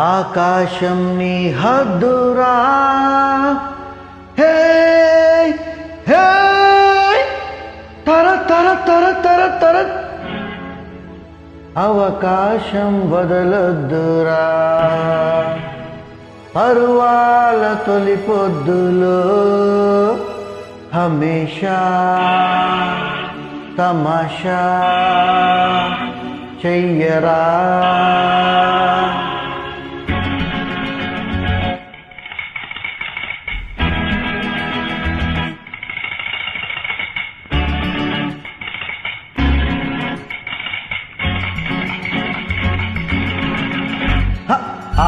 ఆకాశం నీ హద్దురా, హే హే తర తర తర తర తర అవకాశం వదలొద్దురా, పరువాల తొలి పొద్దులో హమేషా తమాషా చెయ్యరా.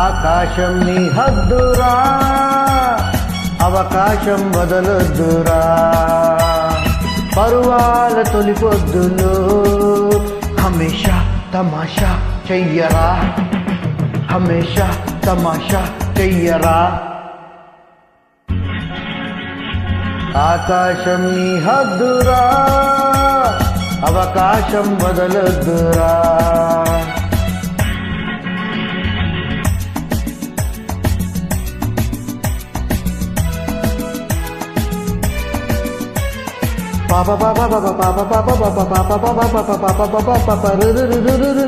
ఆకాశం నీ హద్దురా, అవకాశం వదలొద్దురా, పరువాల తొలి పొద్దులో హమేషా తమాషా చెయ్యరా, హమేషా తమాషా చెయ్యరా. ఆకాశం నీ హద్దురా, అవకాశం వదలొద్దురా. పాప పాప పాప పాప పాప పాప పాప పాప పాప పాప పాప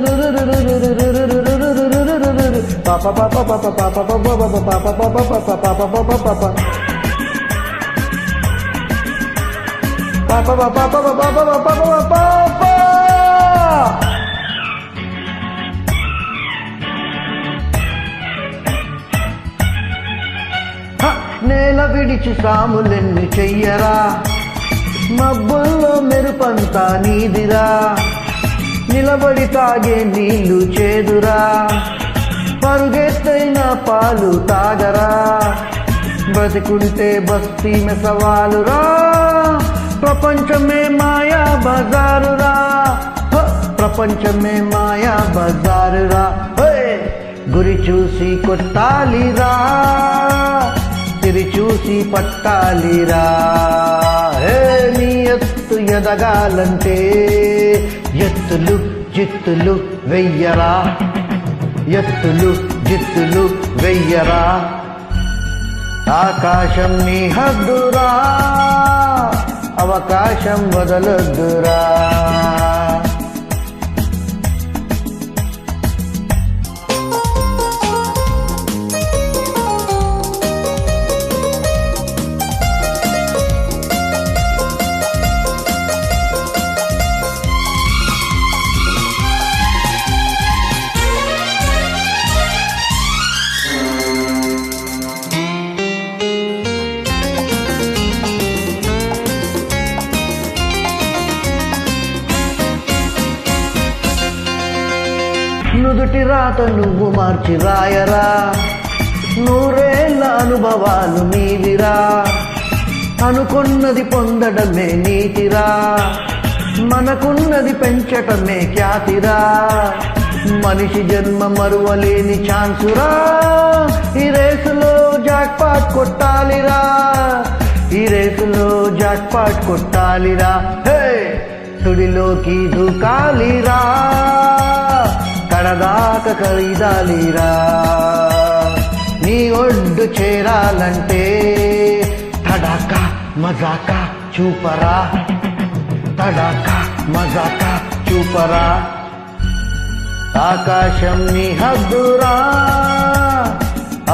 నేల విడిచి సాములెన్ని చెయ్యరా, మబ్బుల్లో మెరుపంతా నీదిరా, నిలబడి తాగే నీళ్లు చేదురా, పరుగెత్తైన పాలు తాగరా, బ్రతికుంటే బస్తీ మెసవాలురా, ప్రపంచమే మాయా బజారురా, ప్రపంచమే మాయా బజారురా. గురి చూసి కొట్టాలిరా, తిరి చూసి పట్టాలిరా. నీ ఎత్తు ఎదగాలంటే ఎత్తులు జిత్తులు వెయ్యరా, ఎత్తులు జిత్తులు వెయ్యరా. ఆకాశం నీ హద్దురా, అవకాశం వదలొద్దురా. నుదుటి రాత నువ్వు మార్చి రాయరా, నూరేళ్ళ అనుభవాలు నీవిరా, అనుకున్నది పొందడమే నీతిరా, మనకున్నది పెంచటమే ఖ్యాతిరా, మనిషి జన్మ మరువలేని ఛాన్సురా, ఈ రేసులో జాక్పాట్ కొట్టాలిరా, ఈ రేసులో జాక్పాట్ కొట్టాలిరా. తుడిలోకి దూకాలిరా, కడదాక ఖరీదాలిరా. నీ ఒడ్డు చేరాలంటే తడాక మజాక చూపరా, తడాక మజాక చూపరా. ఆకాశం నీ హద్దురా,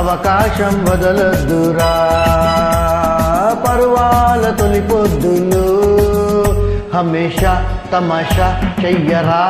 అవకాశం వదలొద్దురా, పరువాల తొలి పొద్దులు హమేషా తమాషా చెయ్యరా.